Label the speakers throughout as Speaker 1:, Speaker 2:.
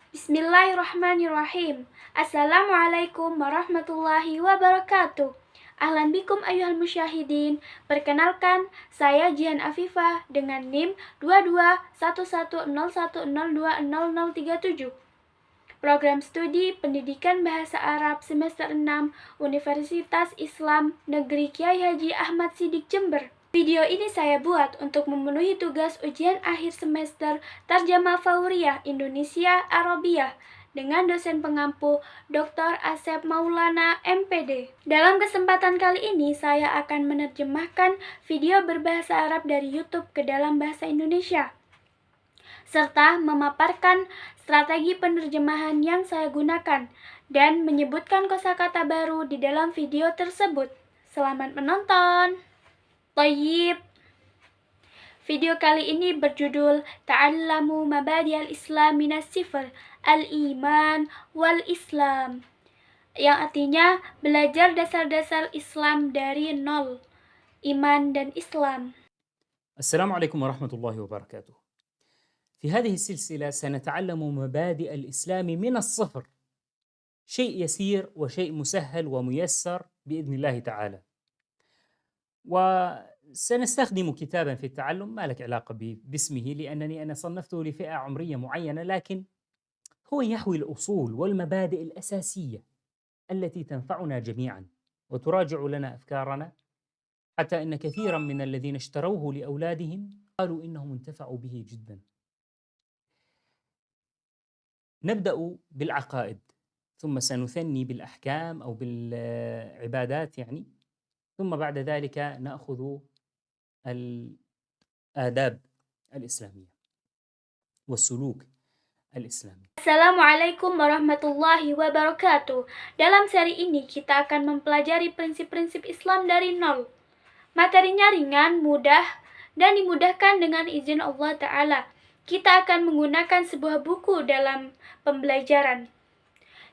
Speaker 1: Bismillahirrahmanirrahim. Assalamualaikum warahmatullahi wabarakatuh. Ahlan bikum ayyuhal musyahidin. Perkenalkan, saya Jihan Afifah dengan NIM 221101020037. Program Studi Pendidikan Bahasa Arab semester 6 Universitas Islam Negeri Kiai Haji Ahmad Siddiq Jember. Video ini saya buat untuk memenuhi tugas ujian akhir semester Tarjamah Fauriyah Indonesia Arabiyah dengan dosen pengampu Dr. Asep Maulana MPD. Dalam kesempatan kali ini saya akan menerjemahkan video berbahasa Arab dari YouTube ke dalam bahasa Indonesia, serta memaparkan strategi penerjemahan yang saya gunakan dan menyebutkan kosakata baru di dalam video tersebut. Selamat menonton. Tayyib. Video kali ini berjudul Ta'allamu Mabadi al-Islam minas sifr, al-iman wal-islam, yang artinya belajar dasar-dasar Islam dari nol, iman dan Islam.
Speaker 2: السلام عليكم ورحمة الله وبركاته. في هذه السلسلة سنتعلم مبادئ الإسلام من الصفر، شيء يسير وشيء مسهل وميسر بإذن الله تعالى. وسنستخدم كتابا في التعلم ما لك علاقة باسمه، لأنني أنا صنفته لفئة عمرية معينة، لكن هو يحوي الأصول والمبادئ الأساسية التي تنفعنا جميعا وتراجع لنا أفكارنا، حتى إن كثيرا من الذين اشتروه لأولادهم قالوا إنهم انتفعوا به جدا. نبدأ بالعقائد، ثم سنثني بالأحكام أو بالعبادات يعني، ثم بعد ذلك نأخذ الآداب الإسلامية والسلوك الإسلامي.
Speaker 1: Assalamualaikum warahmatullahi wabarakatuh. Dalam seri ini kita akan mempelajari prinsip-prinsip Islam dari nol. Materinya ringan, mudah, dan dimudahkan dengan izin Allah Ta'ala. Kita akan menggunakan sebuah buku dalam pembelajaran.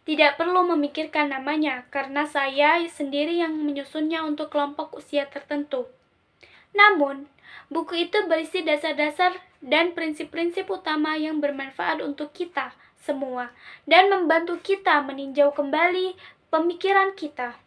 Speaker 1: Tidak perlu memikirkan namanya, karena saya sendiri yang menyusunnya untuk kelompok usia tertentu. Namun, buku itu berisi dasar-dasar dan prinsip-prinsip utama yang bermanfaat untuk kita semua, dan membantu kita meninjau kembali pemikiran kita.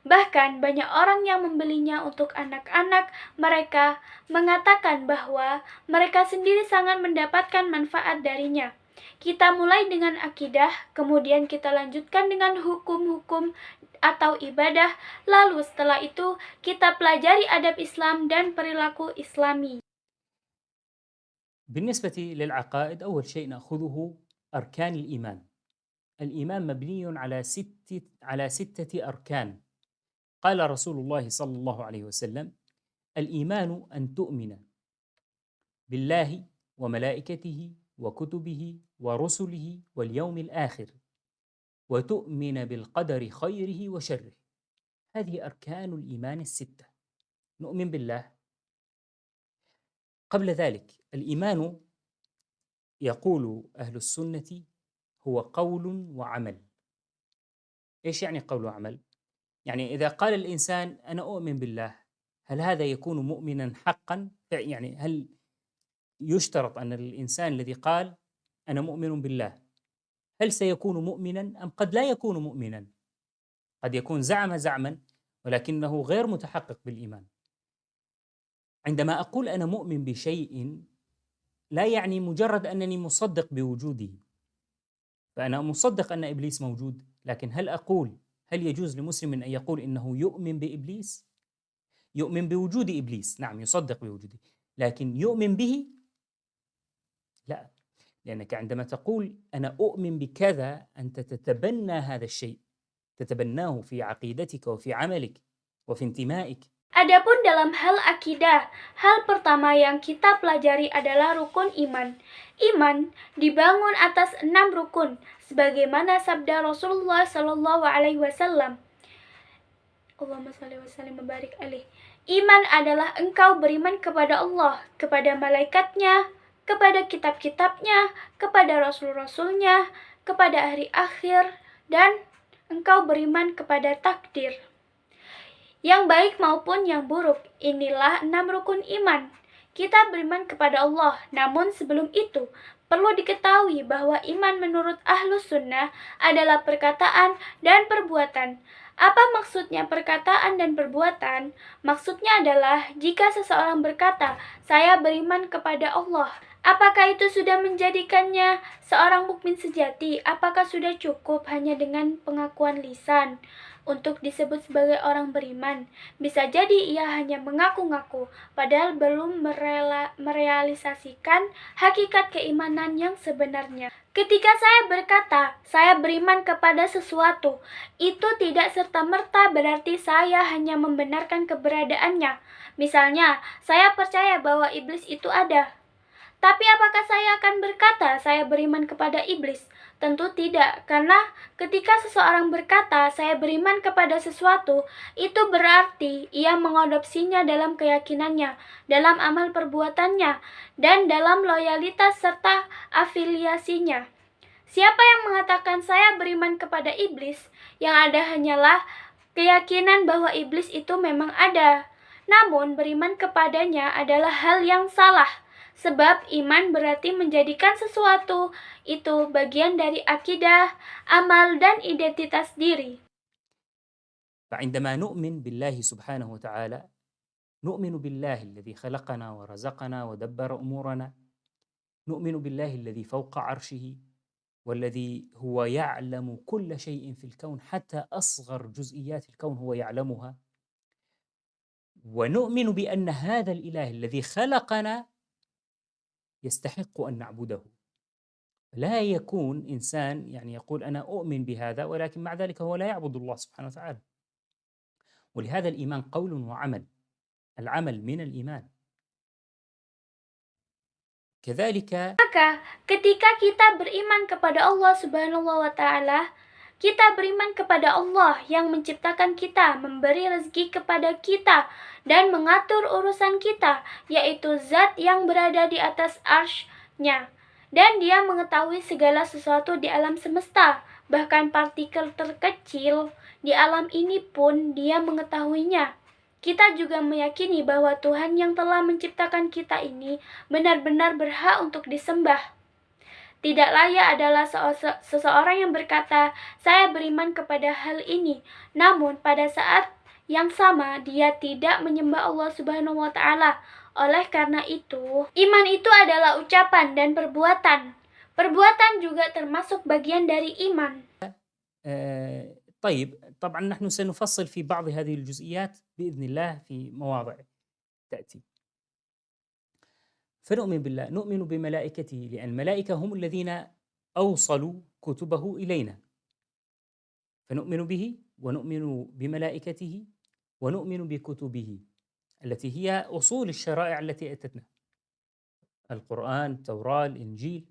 Speaker 1: Bahkan banyak orang yang membelinya untuk anak-anak mereka mengatakan bahwa mereka sendiri sangat mendapatkan manfaat darinya. Kita mulai dengan akidah, kemudian kita lanjutkan dengan hukum-hukum atau ibadah, lalu setelah itu kita pelajari adab Islam dan perilaku Islami.
Speaker 2: بالنسبة للعقائد، أول شيء نأخذه أركان الإيمان. الإيمان مبني على ستة أركان. قال رسول الله صلى الله عليه وسلم: الإيمان أن تؤمن بالله وملائكته وكتبه ورسله واليوم الآخر، وتؤمن بالقدر خيره وشره. هذه أركان الإيمان الستة. نؤمن بالله. قبل ذلك الإيمان يقول أهل السنة هو قول وعمل. إيش يعني قول وعمل؟ يعني إذا قال الإنسان أنا أؤمن بالله، هل هذا يكون مؤمنا حقا؟ يعني هل يشترط أن الإنسان الذي قال أنا مؤمن بالله هل سيكون مؤمنا أم قد لا يكون مؤمنا؟ قد يكون زعم زعما ولكنه غير متحقق بالإيمان. عندما أقول أنا مؤمن بشيء لا يعني مجرد أنني مصدق بوجوده، فأنا مصدق أن إبليس موجود، لكن هل يجوز لمسلم أن يقول إنه يؤمن بإبليس؟ يؤمن بوجود إبليس، نعم يصدق بوجوده، لكن يؤمن به؟ لا، لأنك عندما تقول أنا أؤمن بكذا أنت تتبنى هذا الشيء، تتبناه في عقيدتك وفي عملك وفي انتمائك.
Speaker 1: Adapun dalam hal akidah, hal pertama yang kita pelajari adalah rukun iman. Iman dibangun atas 6 rukun, sebagaimana sabda Rasulullah Sallallahu Alaihi Wasallam. Allahumma shalli wa sallim wa barik alaih. Iman adalah engkau beriman kepada Allah, kepada malaikatnya, kepada kitab-kitabnya, kepada rasul-rasulnya, kepada hari akhir, dan engkau beriman kepada takdir, yang baik maupun yang buruk. Inilah 6 rukun iman. Kita beriman kepada Allah, namun sebelum itu, Perlu diketahui bahwa iman menurut Ahlus Sunnah adalah perkataan dan perbuatan. Apa maksudnya perkataan dan perbuatan? Maksudnya adalah jika seseorang berkata, "Saya beriman kepada Allah," apakah itu sudah menjadikannya seorang mukmin sejati? Apakah sudah cukup hanya dengan pengakuan lisan untuk disebut sebagai orang beriman? Bisa jadi ia hanya mengaku-ngaku, padahal belum merealisasikan hakikat keimanan yang sebenarnya. Ketika saya berkata, saya beriman kepada sesuatu, itu tidak serta-merta berarti saya hanya membenarkan keberadaannya. Misalnya, saya percaya bahwa iblis itu ada. Tapi apakah saya akan berkata saya beriman kepada iblis? Tentu tidak, karena ketika seseorang berkata saya beriman kepada sesuatu, itu berarti ia mengadopsinya dalam keyakinannya, dalam amal perbuatannya, dan dalam loyalitas serta afiliasinya. Siapa yang mengatakan saya beriman kepada iblis? Yang ada hanyalah keyakinan bahwa iblis itu memang ada. Namun beriman kepadanya adalah hal yang salah. Sebab iman berarti menjadikan sesuatu itu bagian dari akidah, amal, dan identitas diri.
Speaker 2: فعندما نؤمن بالله سبحانه وتعالى نؤمن بالله الذي خلقنا ورزقنا ودبر أمورنا، نؤمن بالله الذي فوق عرشه والذي هو يعلم كل شيء في الكون، حتى أصغر جزئيات الكون هو يعلمها، ونؤمن بأن هذا الإله الذي خلقنا يستحق أن نعبده. لا يكون إنسان يعني يقول أنا أؤمن بهذا ولكن مع ذلك هو لا يعبد الله سبحانه وتعالى. ولهذا الإيمان قول وعمل، العمل من الإيمان. كذلك
Speaker 1: Maka ketika kita beriman kepada Allah Subhanahu wa Ta'ala, kita beriman kepada Allah yang menciptakan kita, memberi rezeki kepada kita, dan mengatur urusan kita, yaitu zat yang berada di atas arsy-Nya. Dan dia mengetahui segala sesuatu di alam semesta, bahkan partikel terkecil di alam ini pun dia mengetahuinya. Kita juga meyakini bahwa Tuhan yang telah menciptakan kita ini benar-benar berhak untuk disembah. Tidak layak adalah seseorang yang berkata, saya beriman kepada hal ini, namun pada saat yang sama dia tidak menyembah Allah Subhanahu wa Ta'ala. Oleh karena itu, iman itu adalah ucapan dan perbuatan. Perbuatan juga termasuk bagian dari iman.
Speaker 2: طيب، طبعا نحن سنفصل في بعض هذه الجزئيات بإذن الله في مواضع تأتي. فنؤمن بالله، نؤمن بملائكته، لأن الملائكة هم الذين أوصلوا كتبه إلينا، فنؤمن به ونؤمن بملائكته ونؤمن بكتبه التي هي أصول الشرائع التي أتتنا: القرآن، التوراة، الإنجيل،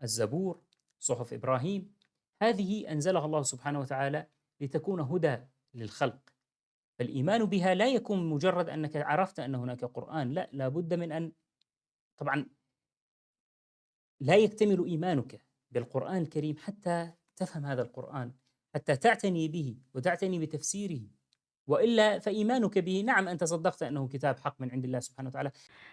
Speaker 2: الزبور، صحف إبراهيم. هذه أنزلها الله سبحانه وتعالى لتكون هدى للخلق. فالإيمان بها لا يكون مجرد أنك عرفت أن هناك قرآن، لا، لابد من أن، طبعا لا يكتمل إيمانك بالقرآن الكريم حتى تفهم هذا القرآن، حتى تعتني به وتعتني بتفسيره، وإلا فإيمانك به، نعم أنت صدقت أنه كتاب حق من عند الله سبحانه وتعالى.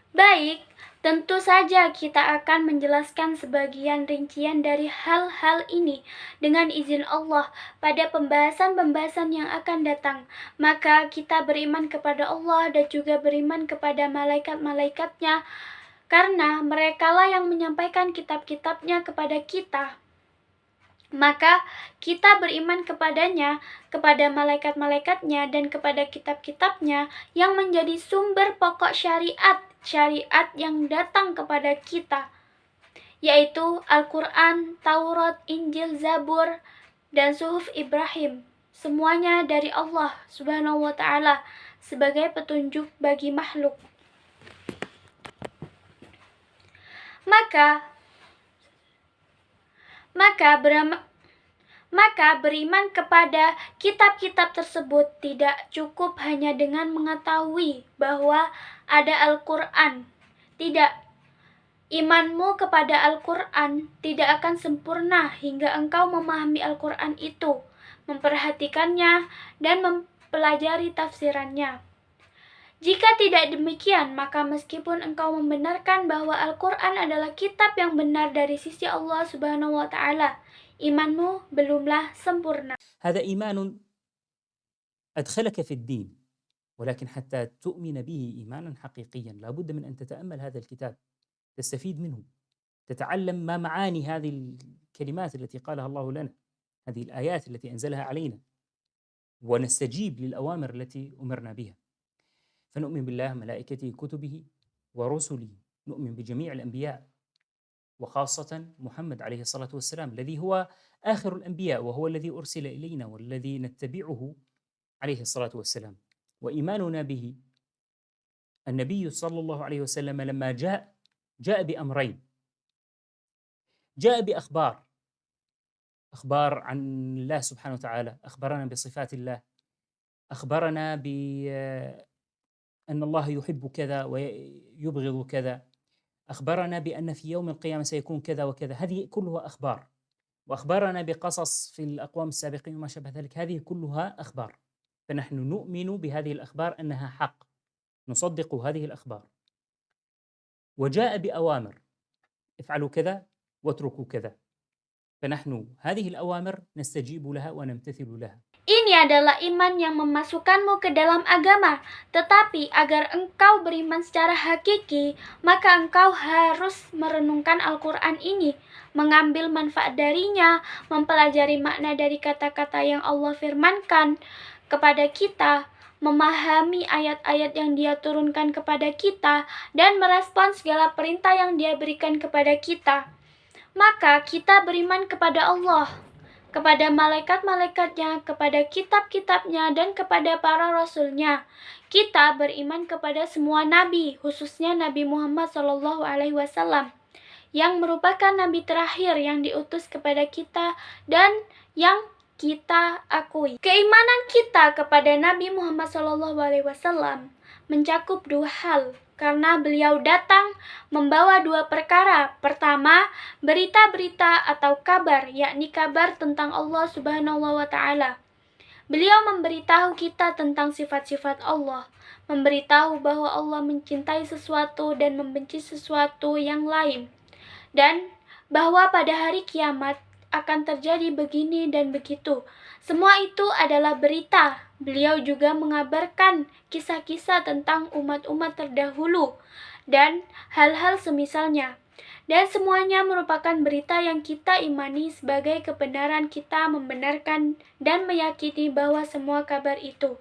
Speaker 1: Baik, tentu saja kita akan menjelaskan sebagian rincian dari hal-hal ini dengan izin Allah pada pembahasan-pembahasan yang akan datang. Maka kita beriman kepada Allah dan juga beriman kepada malaikat-malaikatnya, karena merekalah yang menyampaikan kitab-kitabnya kepada kita. Maka kita beriman kepadanya, kepada malaikat-malaikatnya, dan kepada kitab-kitabnya yang menjadi sumber pokok syariat yang datang kepada kita, yaitu Al-Quran, Taurat, Injil, Zabur, dan Suhuf Ibrahim. Semuanya dari Allah Subhanahu wa Ta'ala sebagai petunjuk bagi makhluk. Maka beriman kepada kitab-kitab tersebut tidak cukup hanya dengan mengetahui bahwa ada Al-Quran. Tidak. Imanmu kepada Al-Quran tidak akan sempurna hingga engkau memahami Al-Quran itu, memperhatikannya, dan mempelajari tafsirannya. Jika tidak demikian, maka meskipun engkau membenarkan bahwa Al-Quran adalah kitab yang benar dari sisi Allah Subhanahu wa Ta'ala, imanmu belumlah sempurna.
Speaker 2: هذا إيمان أدخلك في الدين، ولكن حتى تؤمن به إيمانا حقيقيا لابد من أن تتأمل هذا الكتاب، تستفيد منه، تتعلم ما معاني هذه الكلمات التي قالها الله لنا، هذه الآيات التي أنزلها علينا، ونستجيب للأوامر التي أمرنا بها. فنؤمن بالله، ملائكته، كتبه ورسله، نؤمن بجميع الأنبياء، وخاصة محمد عليه الصلاة والسلام الذي هو آخر الأنبياء وهو الذي أرسل إلينا والذي نتبعه عليه الصلاة والسلام. وإيماننا به، النبي صلى الله عليه وسلم لما جاء بأمرين، جاء بأخبار عن الله سبحانه وتعالى، أخبرنا بصفات الله، أخبرنا بأن الله يحب كذا ويبغض كذا، أخبرنا بأن في يوم القيامة سيكون كذا وكذا، هذه كلها أخبار، وأخبرنا بقصص في الأقوام السابقين وما شابه ذلك، هذه كلها أخبار. فنحن نؤمن بهذه الأخبار أنها حق، نصدق هذه الأخبار. وجاء بأوامر، افعلوا كذا واتركوا كذا، فنحن هذه الأوامر نستجيب لها ونمتثل لها.
Speaker 1: Ini adalah iman yang memasukkanmu ke dalam agama, tetapi agar engkau beriman secara hakiki, maka engkau harus merenungkan Al-Quran ini, mengambil manfaat darinya, mempelajari makna dari kata-kata yang Allah firmankan kepada kita, memahami ayat-ayat yang Dia turunkan kepada kita, dan merespon segala perintah yang Dia berikan kepada kita. Maka kita beriman kepada Allah, kepada malaikat-malaikatnya, kepada kitab-kitabnya, dan kepada para rasulnya. Kita beriman kepada semua nabi, khususnya Nabi Muhammad SAW, yang merupakan nabi terakhir yang diutus kepada kita dan yang kita akui. Keimanan kita kepada Nabi Muhammad SAW mencakup dua hal, karena beliau datang membawa dua perkara. Pertama, berita-berita atau kabar, yakni kabar tentang Allah Subhanahu wa Ta'ala. Beliau memberitahu kita tentang sifat-sifat Allah, memberitahu bahwa Allah mencintai sesuatu dan membenci sesuatu yang lain, dan bahwa pada hari kiamat akan terjadi begini dan begitu. Semua itu adalah berita. Beliau juga mengabarkan kisah-kisah tentang umat-umat terdahulu dan hal-hal semisalnya. Dan semuanya merupakan berita yang kita imani sebagai kebenaran. Kita membenarkan dan meyakini bahwa semua kabar itu.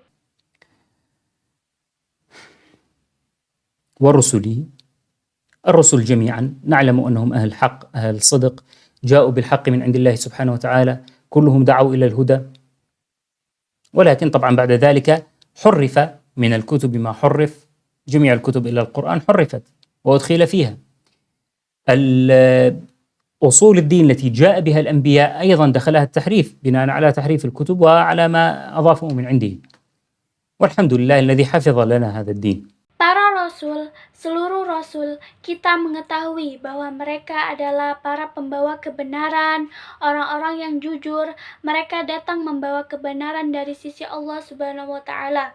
Speaker 2: ورسله، الرسل جميعا نعلم أنهم أهل حق، أهل صدق، جاءوا بالحق من عند الله سبحانه وتعالى، كلهم دعوا إلى الهدى. ولكن طبعا بعد ذلك حرف من الكتب ما حرف، جميع الكتب إلا القرآن حرفت وأدخل فيها أصول الدين التي جاء بها الأنبياء، أيضا دخلها التحريف بناء على تحريف الكتب وعلى ما أضافوا من عنده. والحمد لله الذي حفظ لنا هذا الدين.
Speaker 1: Para rasul, seluruh rasul, kita mengetahui bahwa mereka adalah para pembawa kebenaran, orang-orang yang jujur. Mereka datang membawa kebenaran dari sisi Allah Subhanahu wa Ta'ala.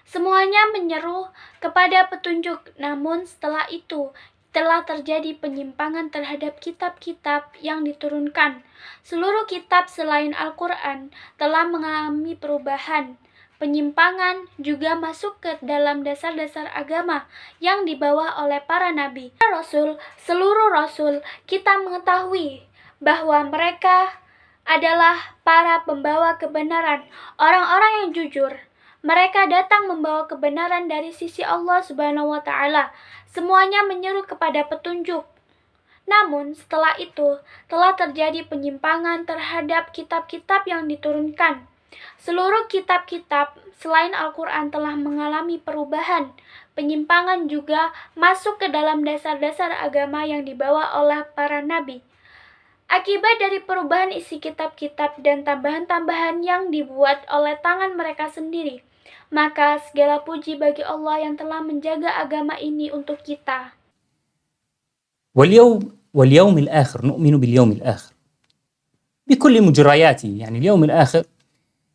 Speaker 1: Semuanya menyeru kepada petunjuk, namun setelah itu telah terjadi penyimpangan terhadap kitab-kitab yang diturunkan. Seluruh kitab selain Al-Quran telah mengalami perubahan. Penyimpangan juga masuk ke dalam dasar-dasar agama yang dibawa oleh para nabi. Rasul, seluruh rasul, kita mengetahui bahwa mereka adalah para pembawa kebenaran, orang-orang yang jujur. Mereka datang membawa kebenaran dari sisi Allah Subhanahu wa Ta'ala. Semuanya menyeru kepada petunjuk. Namun setelah itu telah terjadi penyimpangan terhadap kitab-kitab yang diturunkan. Seluruh kitab-kitab selain Al-Quran telah mengalami perubahan. Penyimpangan juga masuk ke dalam dasar-dasar agama yang dibawa oleh para nabi. Akibat dari perubahan isi kitab-kitab dan tambahan-tambahan yang dibuat oleh tangan mereka sendiri, maka segala puji bagi Allah yang telah menjaga agama ini untuk kita.
Speaker 2: واليوم الآخر، نؤمن باليوم الآخر بكل مجرياته. يعني اليوم الآخر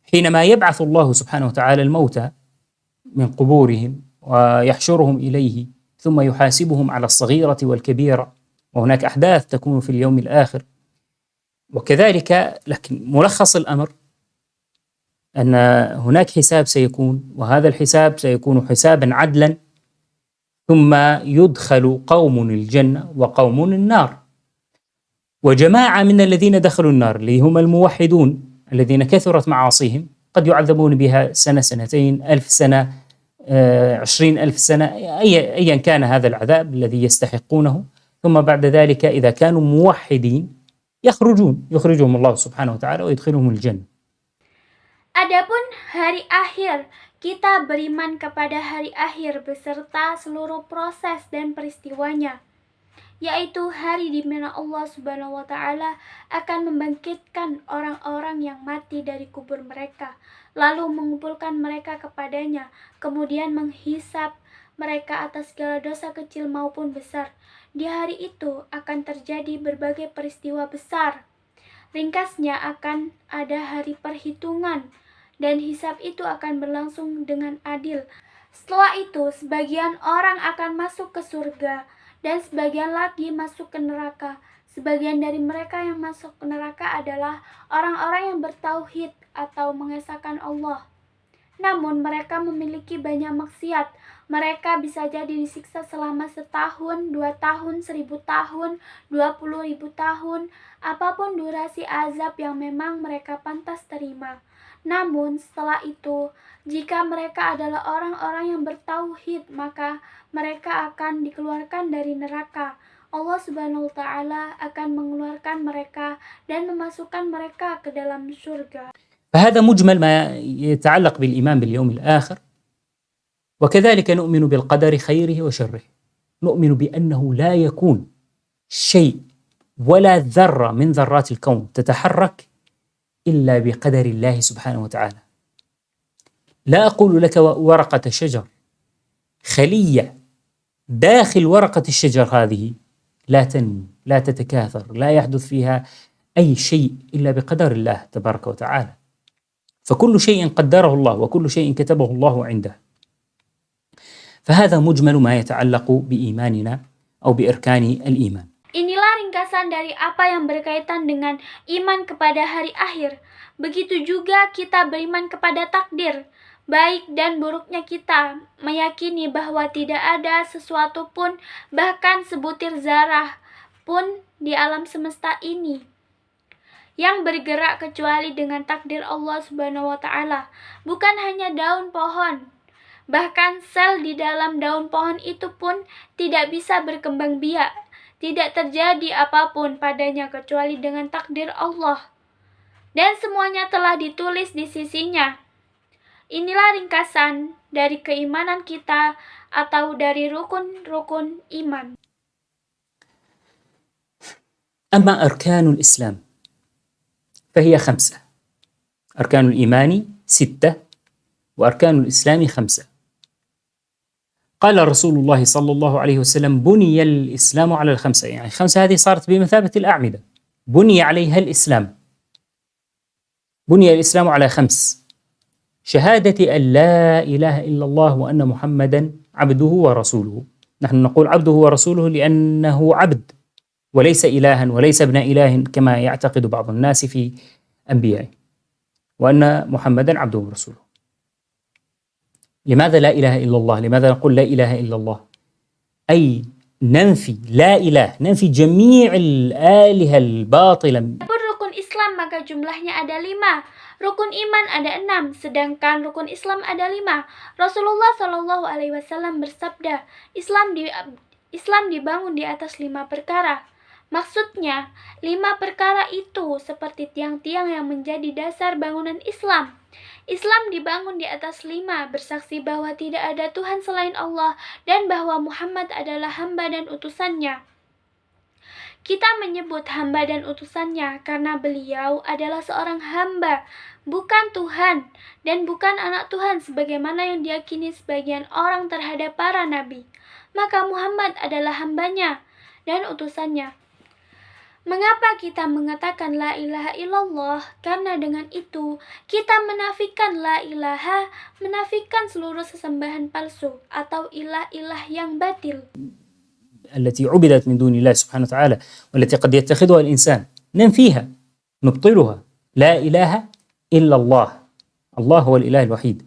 Speaker 2: حينما يبعث الله سبحانه وتعالى الموتى من قبورهم ويحشرهم إليه ثم يحاسبهم على الصغيرة والكبيرة، وهناك أحداث تكون في اليوم الآخر. وكذلك لكن ملخص الأمر أن هناك حساب سيكون، وهذا الحساب سيكون حسابا عدلا، ثم يدخل قوم الجنة وقوم النار. وجماعة من الذين دخلوا النار اللي هم الموحدون الذين كثرت معاصيهم قد يعذبون بها سنة، سنتين، 1000 سنة، 20,000 سنة، أيا كان هذا العذاب الذي يستحقونه. ثم بعد ذلك إذا كانوا موحدين يخرجهم الله سبحانه وتعالى ويدخلهم الجنة.
Speaker 1: Adapun hari akhir, kita beriman kepada hari akhir beserta seluruh proses dan peristiwanya, yaitu hari di mana Allah Subhanahu wa Ta'ala akan membangkitkan orang-orang yang mati dari kubur mereka, lalu mengumpulkan mereka kepadanya, kemudian menghisap mereka atas segala dosa kecil maupun besar. Di hari itu akan terjadi berbagai peristiwa besar. Ringkasnya akan ada hari perhitungan, dan hisab itu akan berlangsung dengan adil. Setelah itu, sebagian orang akan masuk ke surga, dan sebagian lagi masuk ke neraka. Sebagian dari mereka yang masuk ke neraka adalah orang-orang yang bertauhid atau mengesahkan Allah. Namun mereka memiliki banyak maksiat. Mereka bisa jadi disiksa selama 1 tahun, 2 tahun, 1000 tahun, 20.000 tahun, apapun durasi azab yang memang mereka pantas terima. Namun setelah itu, jika mereka adalah orang-orang yang bertauhid, maka mereka akan dikeluarkan dari neraka. Allah Subhanahu wa Ta'ala akan mengeluarkan mereka dan memasukkan mereka ke dalam surga.
Speaker 2: فهذا مجمل ما يتعلق بالإيمان باليوم الآخر. وكذلك نؤمن بالقدر خيره وشره. نؤمن بأنه لا يكون شيء ولا ذرة من ذرات الكون تتحرك إلا بقدر الله سبحانه وتعالى. لا أقول لك ورقة شجر، خلية داخل ورقة الشجر هذه لا تنمو، لا تتكاثر، لا يحدث فيها أي شيء إلا بقدر الله تبارك وتعالى. فكل شيء قدره الله وكل شيء كتبه الله عنده. فهذا مجمل ما يتعلق بإيماننا أو بإركان الإيمان.
Speaker 1: Inilah ringkasan dari apa yang berkaitan dengan iman kepada hari akhir. Begitu juga kita beriman kepada takdir, baik dan buruknya kita, meyakini bahwa tidak ada sesuatu pun, bahkan sebutir zarah pun di alam semesta ini yang bergerak kecuali dengan takdir Allah Subhanahu wa Ta'ala. Bukan hanya daun pohon, bahkan sel di dalam daun pohon itu pun tidak bisa berkembang biak. Tidak terjadi apapun padanya kecuali dengan takdir Allah. Dan semuanya telah ditulis di sisinya. Inilah ringkasan dari keimanan kita atau dari rukun-rukun iman.
Speaker 2: أما أركان الإسلام فهي 5. أركان الإيمان 6 وأركان الإسلام 5. قال رسول الله صلى الله عليه وسلم: بني الإسلام على 5. يعني 5 هذه صارت بمثابة الأعمدة، بني عليها الإسلام. بني الإسلام على 5: شهادة أن لا إله إلا الله وأن محمدا عبده ورسوله. نحن نقول عبده ورسوله لأنه عبد وليس إلها وليس ابن إله كما يعتقد بعض الناس في أنبيائه، وأن محمدا عبده ورسوله. لماذا لا إله إلا الله؟ لماذا نقول لا إله إلا الله؟ أي ننفي لا إله، ننفي جميع الآلهة الباطلة.
Speaker 1: Rukun Islam maka jumlahnya ada 5. Rukun iman ada 6, sedangkan rukun Islam ada 5. Rasulullah Shallallahu Alaihi Wasallam bersabda, Islam dibangun di atas 5 perkara. Maksudnya, 5 perkara itu seperti tiang-tiang yang menjadi dasar bangunan Islam. Islam dibangun di atas 5, bersaksi bahwa tidak ada Tuhan selain Allah dan bahwa Muhammad adalah hamba dan utusannya. Kita menyebut hamba dan utusannya karena beliau adalah seorang hamba, bukan Tuhan, dan bukan anak Tuhan sebagaimana yang diyakini sebagian orang terhadap para nabi. Maka Muhammad adalah hambanya dan utusannya. Mengapa kita mengatakan la ilaha illallah? Karena dengan itu kita menafikan la ilaha, menafikan seluruh sesembahan palsu atau ilah-ilah yang batil.
Speaker 2: التي عبدت من دون الله سبحانه وتعالى والتي قد يتخذها الإنسان ننفيها نبطلها. لا إله إلا الله. الله هو الإله الوحيد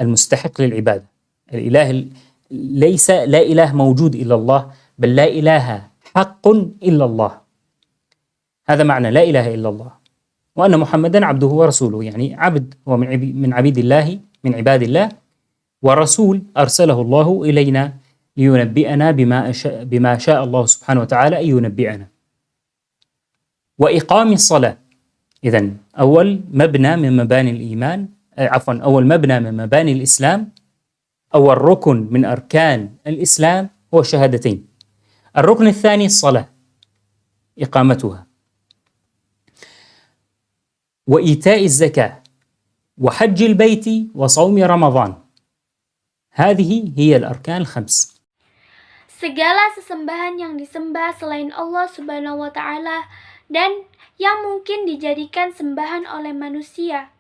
Speaker 2: المستحق للعبادة. الإله ليس لا إله موجود إلا الله، بل لا إله حق إلا الله. هذا معنى لا إله إلا الله، وأن محمدا عبده ورسوله، يعني عبد هو من عبيد الله، من عباد الله، ورسول أرسله الله إلينا لينبئنا بما شاء الله سبحانه وتعالى أن ينبئنا. وإقام الصلاة، إذن أول مبنى من مباني الإيمان، أول مبنى من مباني الإسلام، أول ركن من أركان الإسلام هو الشهادتين. الركن الثاني الصلاة إقامتها، وإيتاء الزكاة، وحج البيت، وصوم رمضان. هذه هي الأركان الخمس.
Speaker 1: Segala sesembahan yang disembah selain Allah Subhanahu wa Ta'ala dan yang mungkin dijadikan sembahan oleh manusia,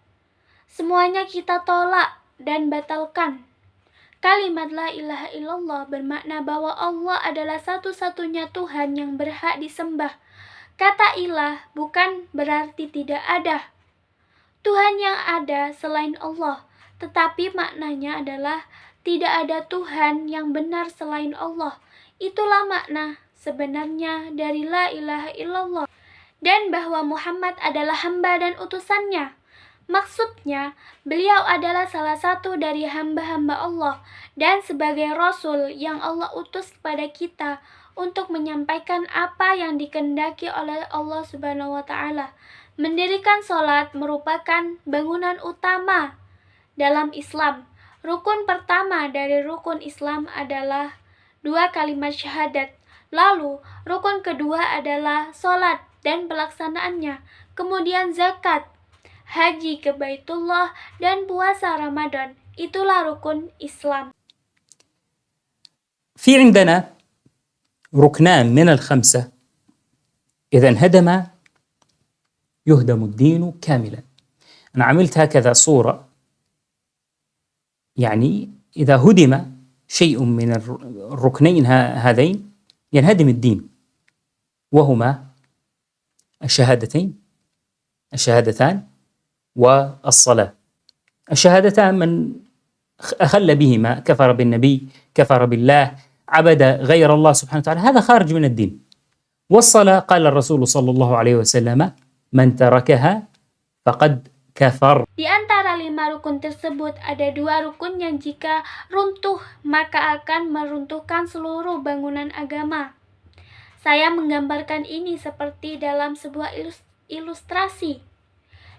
Speaker 1: semuanya kita tolak dan batalkan. Kalimat la ilaha illallah bermakna bahwa Allah adalah satu-satunya Tuhan yang berhak disembah. Kata ilah bukan berarti tidak ada Tuhan yang ada selain Allah, tetapi maknanya adalah tidak ada Tuhan yang benar selain Allah. Itulah makna sebenarnya dari la ilaha illallah, dan bahwa Muhammad adalah hamba dan utusannya. Maksudnya, beliau adalah salah satu dari hamba-hamba Allah dan sebagai Rasul yang Allah utus kepada kita untuk menyampaikan apa yang dikehendaki oleh Allah Subhanahu wa Ta'ala. Mendirikan sholat merupakan bangunan utama dalam Islam. Rukun pertama dari rukun Islam adalah 2 kalimat syahadat. Lalu, rukun kedua adalah sholat dan pelaksanaannya. Kemudian zakat, haji ke Baitullah, dan puasa Ramadan. Itulah rukun Islam.
Speaker 2: في عندنا ركنان من الخمسة إذا انهدم يهدم الدين كاملا. أنا عملت هكذا صورة، يعني إذا هدم شيء من الركنين هذين ينهدم الدين، وهما الشهادتان والصلاة. الشهادتان من أخل بهما كفر بالنبي، كفر بالله، عبد غير الله سبحانه وتعالى، هذا خارج من الدين. والصلاة قال الرسول صلى الله عليه وسلم من تركها فقد kafar.
Speaker 1: Di antara 5 rukun tersebut ada 2 rukun yang jika runtuh maka akan meruntuhkan seluruh bangunan agama. Saya menggambarkan ini seperti dalam sebuah ilustrasi.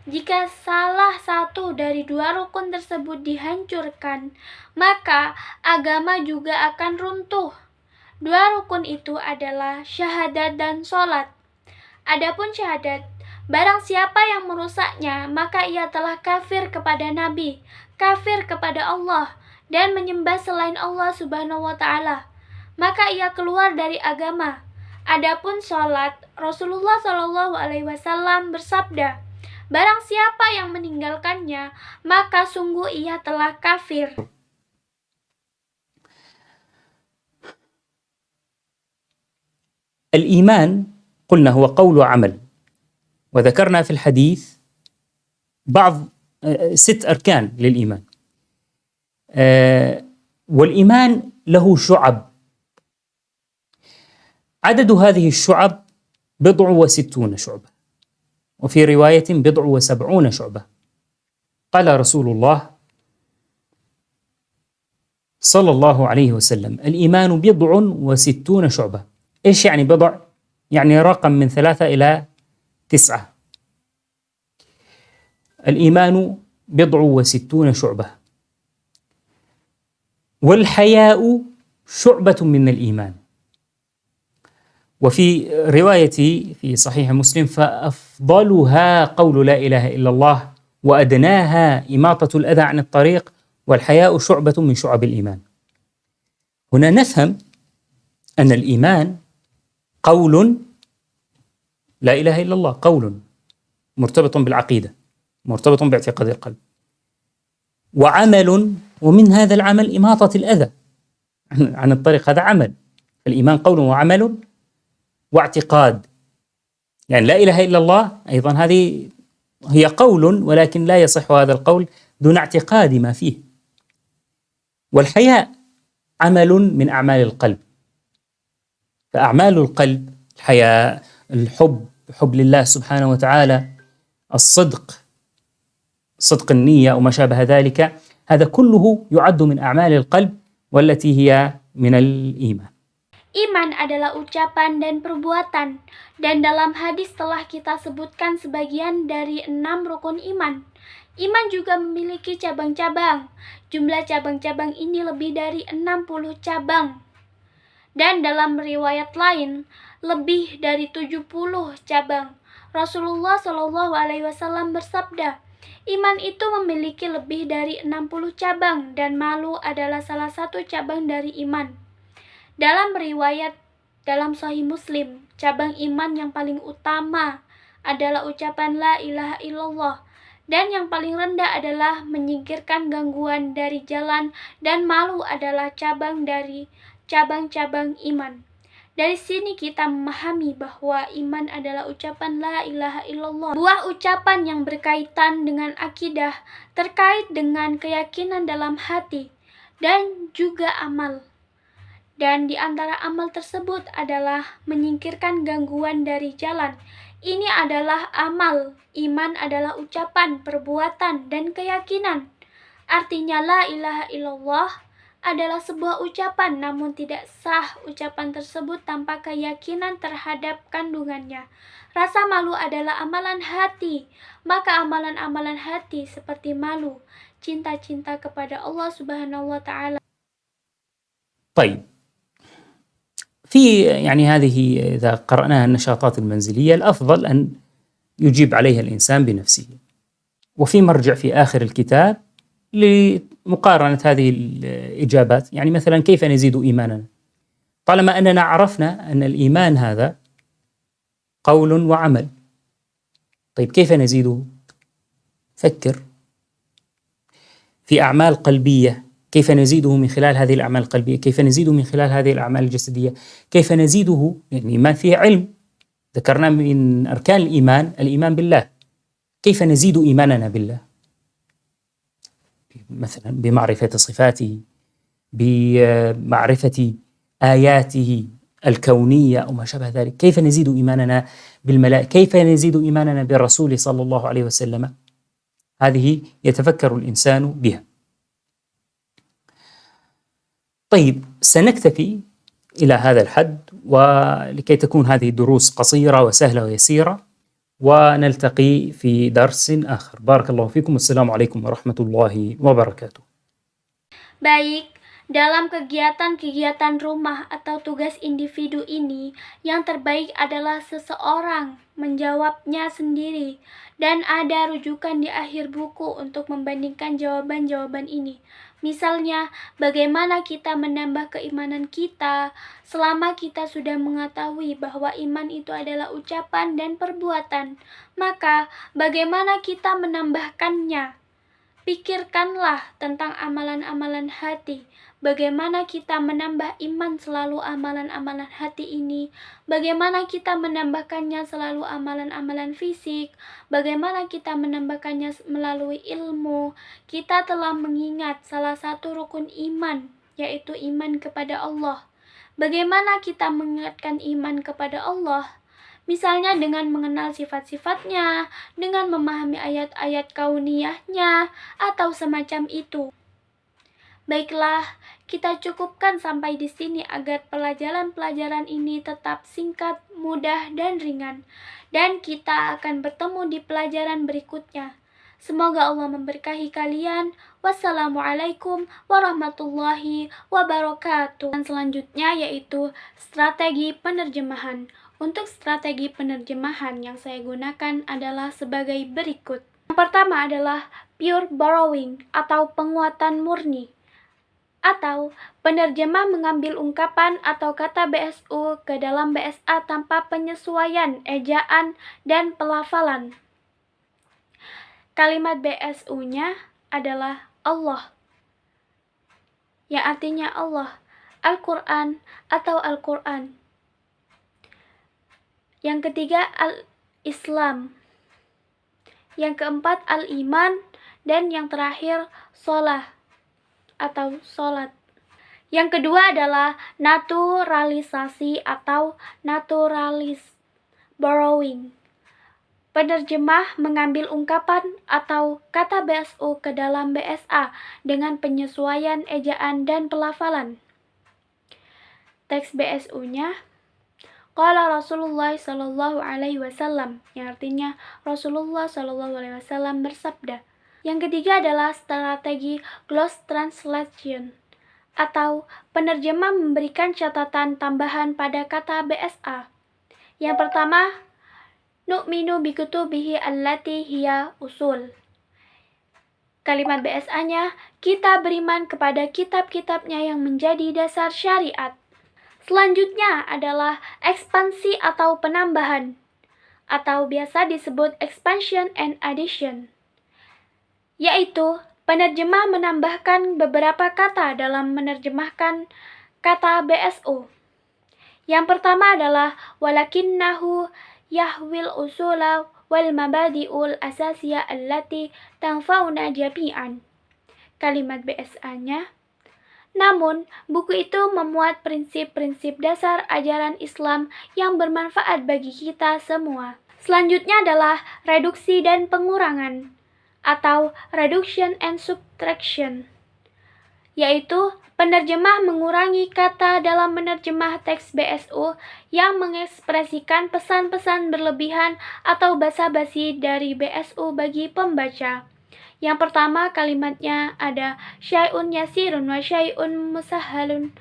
Speaker 1: Jika salah satu dari 2 rukun tersebut dihancurkan, maka agama juga akan runtuh. 2 rukun itu adalah syahadat dan sholat. Adapun syahadat, barang siapa yang merusaknya, maka ia telah kafir kepada Nabi, kafir kepada Allah, dan menyembah selain Allah Subhanahu wa Ta'ala. Maka ia keluar dari agama. Adapun sholat, Rasulullah SAW bersabda, barang siapa yang meninggalkannya, maka sungguh ia telah kafir.
Speaker 2: الإيمان قلنا هو قول وعمل، وذكرنا في الحديث بعض 6 أركان للإيمان، والإيمان له شعب، عدد هذه الشعب 60 شعبة، وفي رواية 70 شعبة. قال رسول الله صلى الله عليه وسلم الإيمان 60 شعبة. إيش يعني بضع؟ يعني رقم من 3 إلى 9. الإيمان 60 شعبة. والحياء شعبة من الإيمان. وفي رواية في صحيح مسلم فأفضلها قول لا إله إلا الله وأدناها إماطة الأذى عن الطريق والحياء شعبة من شعب الإيمان. هنا نفهم أن الإيمان قول لا إله إلا الله قول مرتبط بالعقيدة، مرتبط باعتقاد القلب، وعمل، ومن هذا العمل إماطة الأذى عن الطريق، هذا عمل. الإيمان قول وعمل واعتقاد. يعني لا إله إلا الله أيضا هذه هي قول، ولكن لا يصح هذا القول دون اعتقاد ما فيه. والحياء عمل من أعمال القلب. فأعمال القلب الحياء، الحب، حب لله سبحانه وتعالى، الصدق، صدق النية وما شابه ذلك، هذا كله يعد من أعمال القلب والتي هي من الإيمان.
Speaker 1: Iman adalah ucapan dan perbuatan, dan dalam hadis telah kita sebutkan sebagian dari 6 rukun iman. Iman juga memiliki cabang-cabang. Jumlah cabang-cabang ini lebih dari 60 cabang. Dan dalam riwayat lain, lebih dari 70 cabang. Rasulullah SAW bersabda, iman itu memiliki lebih dari 60 cabang, dan malu adalah salah satu cabang dari iman. Dalam riwayat dalam Sahih Muslim, cabang iman yang paling utama adalah ucapan la ilaha illallah, dan yang paling rendah adalah menyingkirkan gangguan dari jalan, dan malu adalah cabang dari cabang-cabang iman. Dari sini kita memahami bahwa iman adalah ucapan la ilaha illallah, buah ucapan yang berkaitan dengan akidah, terkait dengan keyakinan dalam hati, dan juga amal. Dan di antara amal tersebut adalah menyingkirkan gangguan dari jalan. Ini adalah amal. Iman adalah ucapan, perbuatan, dan keyakinan. Artinya la ilaha illallah adalah sebuah ucapan, namun tidak sah ucapan tersebut tanpa keyakinan terhadap kandungannya. Rasa malu adalah amalan hati, maka amalan-amalan hati seperti malu, cinta-cinta kepada Allah Subhanahu wa Ta'ala.
Speaker 2: طيب، في يعني هذه إذا قرأناها النشاطات المنزلية الأفضل أن يجيب عليها الإنسان بنفسه، وفي مرجع في آخر الكتاب لمقارنة هذه الإجابات. يعني مثلا كيف نزيد إيماننا؟ طالما أننا عرفنا أن الإيمان هذا قول وعمل، طيب كيف نزيده؟ فكر في أعمال قلبية، كيف نزيده من خلال هذه الأعمال القلبية؟ كيف نزيده من خلال هذه الأعمال الجسدية؟ كيف نزيده؟ يعني الإيمان فيه علم، ذكرنا من أركان الإيمان الإيمان بالله. كيف نزيد إيماننا بالله؟ مثلا بمعرفة صفاته، بمعرفة آياته الكونية أو ما شابه ذلك. كيف نزيد إيماننا بالملائكة؟ كيف نزيد إيماننا بالرسول صلى الله عليه وسلم؟ هذه يتفكر الإنسان بها. طيب، سنكتفي إلى هذا الحد، ولكي تكون هذه الدروس قصيرة وسهلة ويسيرة، ونلتقي في درس آخر. بارك الله فيكم، والسلام عليكم ورحمة الله وبركاته.
Speaker 1: Baik, dalam kegiatan-kegiatan rumah atau tugas individu ini, yang terbaik adalah seseorang menjawabnya sendiri, dan ada rujukan di akhir buku untuk membandingkan jawaban-jawaban ini. Misalnya, bagaimana kita menambah keimanan kita selama kita sudah mengetahui bahwa iman itu adalah ucapan dan perbuatan, maka bagaimana kita menambahkannya? Pikirkanlah tentang amalan-amalan hati. Bagaimana kita menambah iman selalu amalan-amalan hati ini? Bagaimana kita menambahkannya selalu amalan-amalan fisik? Bagaimana kita menambahkannya melalui ilmu? Kita telah mengingat salah satu rukun iman, yaitu iman kepada Allah. Bagaimana kita mengingatkan iman kepada Allah? Misalnya dengan mengenal sifat-sifatnya, dengan memahami ayat-ayat kauniyahnya, atau semacam itu. Baiklah, kita cukupkan sampai di sini agar pelajaran-pelajaran ini tetap singkat, mudah, dan ringan. Dan kita akan bertemu di pelajaran berikutnya. Semoga Allah memberkahi kalian. Wassalamualaikum warahmatullahi wabarakatuh. Dan selanjutnya yaitu strategi penerjemahan. Untuk strategi penerjemahan yang saya gunakan adalah sebagai berikut. Yang pertama adalah pure borrowing atau penguatan murni. Atau penerjemah mengambil ungkapan atau kata BSU ke dalam BSA tanpa penyesuaian ejaan dan pelafalan. Kalimat BSU-nya adalah Allah, yang artinya Allah, Al-Quran atau Al-Quran. Yang ketiga, Al-Islam. Yang keempat, Al-Iman. Dan yang terakhir, Sholah atau Sholat. Yang kedua adalah naturalisasi atau naturalis borrowing. Penerjemah mengambil ungkapan atau kata BSU ke dalam BSA dengan penyesuaian ejaan dan pelafalan. Teks BSU-nya, Qala Rasulullah sallallahu alaihi wasallam, yang artinya Rasulullah sallallahu alaihi wasallam bersabda. Yang ketiga adalah strategi close translation atau penerjemah memberikan catatan tambahan pada kata BSA. Yang pertama, nu'minu bikutubihi allati hiya usul. Kalimat BSA-nya, kita beriman kepada kitab-kitabnya yang menjadi dasar syariat. Selanjutnya adalah ekspansi atau penambahan, atau biasa disebut expansion and addition, yaitu penerjemah menambahkan beberapa kata dalam menerjemahkan kata BSU. Yang pertama adalah walakinnahu yahwil usula wal mabadi'ul asasiyah allati tanfa'una jami'an. Kalimat BSA-nya, namun, buku itu memuat prinsip-prinsip dasar ajaran Islam yang bermanfaat bagi kita semua. Selanjutnya adalah reduksi dan pengurangan, atau reduction and subtraction, yaitu penerjemah mengurangi kata dalam menerjemah teks BSU yang mengekspresikan pesan-pesan berlebihan atau basa-basi dari BSU bagi pembaca. Yang pertama kalimatnya ada syai'un yasirun wa syai'un musahhalun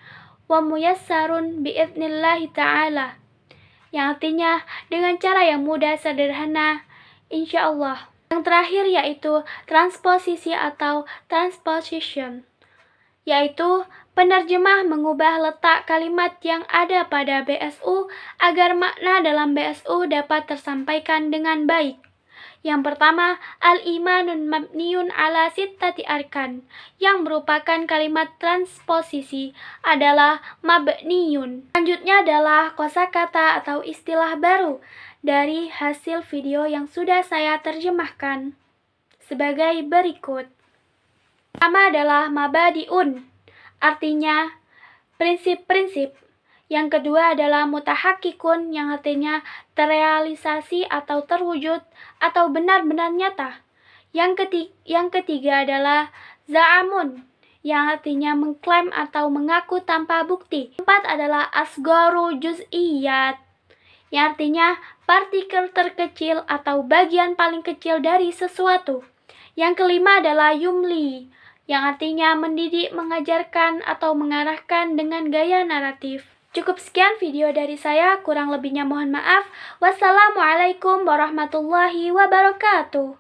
Speaker 1: wa muyassarun bi'idnillahi ta'ala, yang artinya dengan cara yang mudah, sederhana, insyaallah. Yang terakhir yaitu transposisi atau transposition, yaitu penerjemah mengubah letak kalimat yang ada pada BSU agar makna dalam BSU dapat tersampaikan dengan baik. Yang pertama, al-imanun mabniun ala sittati arkan, yang merupakan kalimat transposisi adalah mabniun. Selanjutnya adalah kosakata atau istilah baru dari hasil video yang sudah saya terjemahkan sebagai berikut. Pertama adalah mabadiun, artinya prinsip-prinsip. Yang kedua adalah mutahakikun, yang artinya terrealisasi atau terwujud atau benar-benar nyata. Yang ketiga adalah za'amun, yang artinya mengklaim atau mengaku tanpa bukti. Keempat adalah asgharu juz'iyat, yang artinya partikel terkecil atau bagian paling kecil dari sesuatu. Yang kelima adalah yumli, yang artinya mendidik, mengajarkan, atau mengarahkan dengan gaya naratif. Cukup sekian video dari saya, kurang lebihnya mohon maaf. Wassalamualaikum warahmatullahi wabarakatuh.